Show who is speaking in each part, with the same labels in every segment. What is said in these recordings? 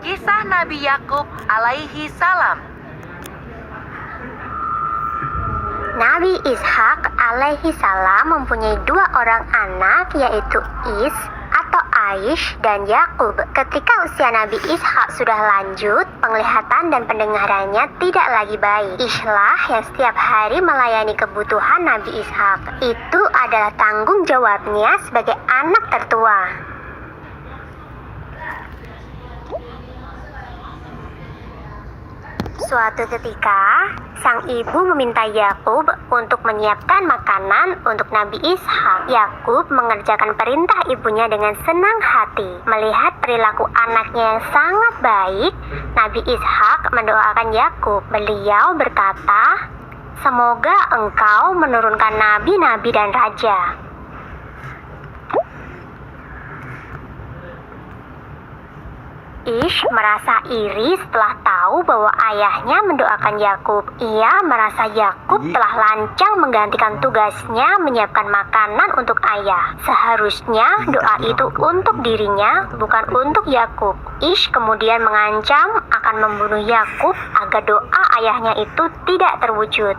Speaker 1: Kisah Nabi Yakub alaihi salam.
Speaker 2: Nabi Ishak alaihi salam mempunyai 2 orang anak, yaitu Is atau Aish dan Yakub. Ketika usia Nabi Ishak sudah lanjut, penglihatan dan pendengarannya tidak lagi baik. Ishlah yang setiap hari melayani kebutuhan Nabi Ishak. Itu adalah tanggung jawabnya sebagai anak tertua. Suatu ketika, sang ibu meminta Yakub untuk menyiapkan makanan untuk Nabi Ishak. Yakub mengerjakan perintah ibunya dengan senang hati. Melihat perilaku anaknya yang sangat baik, Nabi Ishak mendoakan Yakub. Beliau berkata, "Semoga engkau menurunkan nabi-nabi dan raja." Ish merasa iri setelah tahu bahwa ayahnya mendoakan Yakub. Ia merasa Yakub telah lancang menggantikan tugasnya menyiapkan makanan untuk ayah. Seharusnya doa itu untuk dirinya, bukan untuk Yakub. Ish kemudian mengancam akan membunuh Yakub agar doa ayahnya itu tidak terwujud.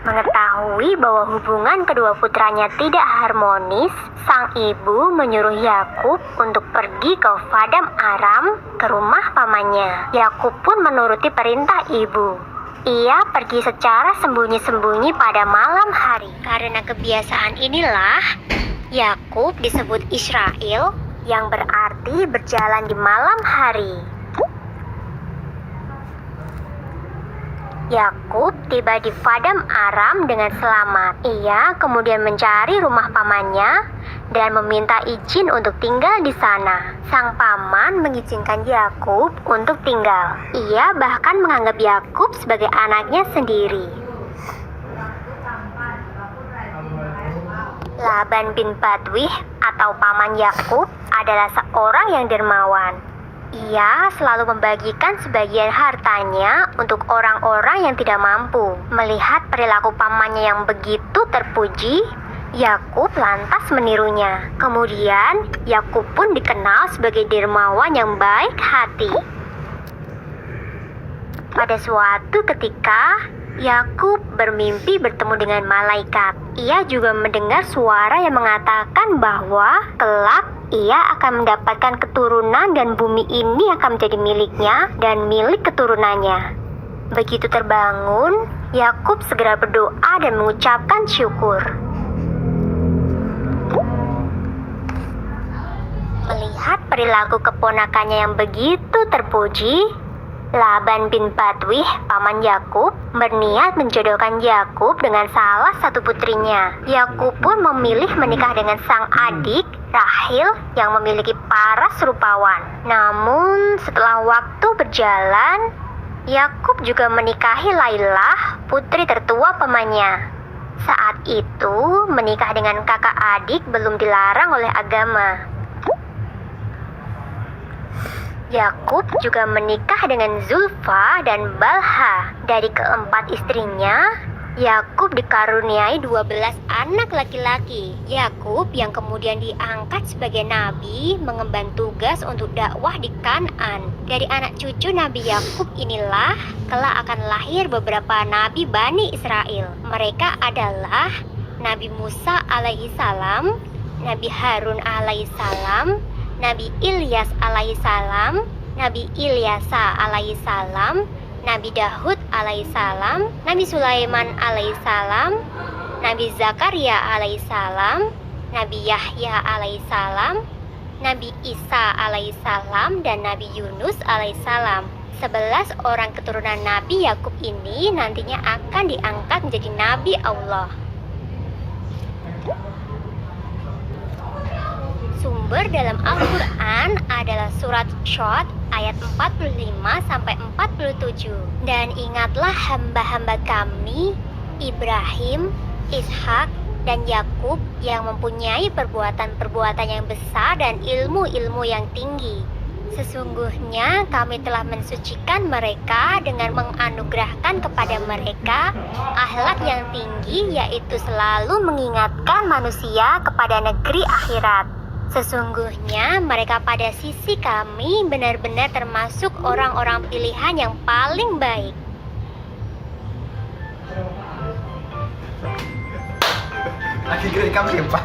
Speaker 2: Mengetahui bahwa hubungan kedua putranya tidak harmonis, sang ibu menyuruh Yakub untuk pergi ke Padang Aram ke rumah pamannya. Yakub pun menuruti perintah ibu. Ia pergi secara sembunyi-sembunyi pada malam hari. Karena kebiasaan inilah, Yakub disebut Israel, yang berarti berjalan di malam hari. Yakub tiba di Padang Aram dengan selamat. Ia kemudian mencari rumah pamannya dan meminta izin untuk tinggal di sana. Sang paman mengizinkan Yakub untuk tinggal. Ia bahkan menganggap Yakub sebagai anaknya sendiri. Laban bin Badwih atau paman Yakub adalah seorang yang dermawan. Ia selalu membagikan sebagian hartanya untuk orang-orang yang tidak mampu. Melihat perilaku pamannya yang begitu terpuji, Yakub lantas menirunya. Kemudian, Yakub pun dikenal sebagai dermawan yang baik hati. Pada suatu ketika, Yakub bermimpi bertemu dengan malaikat. Ia juga mendengar suara yang mengatakan bahwa kelak ia akan mendapatkan keturunan dan bumi ini akan menjadi miliknya dan milik keturunannya. Begitu terbangun, Yakub segera berdoa dan mengucapkan syukur. Melihat perilaku keponakannya yang begitu terpuji, Laban bin Badwih, paman Yakub, berniat menjodohkan Yakub dengan salah satu putrinya. Yakub pun memilih menikah dengan sang adik, Rahil, yang memiliki paras rupawan. Namun, setelah waktu berjalan, Yakub juga menikahi Lailah, putri tertua pamannya. Saat itu, menikah dengan kakak adik belum dilarang oleh agama. Yakub juga menikah dengan Zulfa dan Balha. Dari keempat istrinya, Yakub dikaruniai 12 anak laki-laki. Yakub yang kemudian diangkat sebagai nabi mengemban tugas untuk dakwah di Kan'an. Dari anak cucu Nabi Yakub inilah kelak akan lahir beberapa nabi Bani Israel. Mereka adalah Nabi Musa alaihi salam, Nabi Harun alaihi salam, Nabi Ilyas alaihi salam, Nabi Ilyasa alaihi salam, Nabi Dahud alaihi salam, Nabi Sulaiman alaihi salam, Nabi Zakaria alaihi salam, Nabi Yahya alaihi salam, Nabi Isa alaihi salam, dan Nabi Yunus alaihi salam. 11 orang keturunan Nabi Yakub ini nantinya akan diangkat menjadi Nabi Allah. Sumber dalam Al-Quran adalah surat Syad ayat 45-47. Dan ingatlah hamba-hamba kami, Ibrahim, Ishak, dan Yakub yang mempunyai perbuatan-perbuatan yang besar dan ilmu-ilmu yang tinggi. Sesungguhnya kami telah mensucikan mereka dengan menganugerahkan kepada mereka akhlak yang tinggi, yaitu selalu mengingatkan manusia kepada negeri akhirat. Sesungguhnya mereka pada sisi kami benar-benar termasuk orang-orang pilihan yang paling baik.
Speaker 3: Lagi kamu sempak.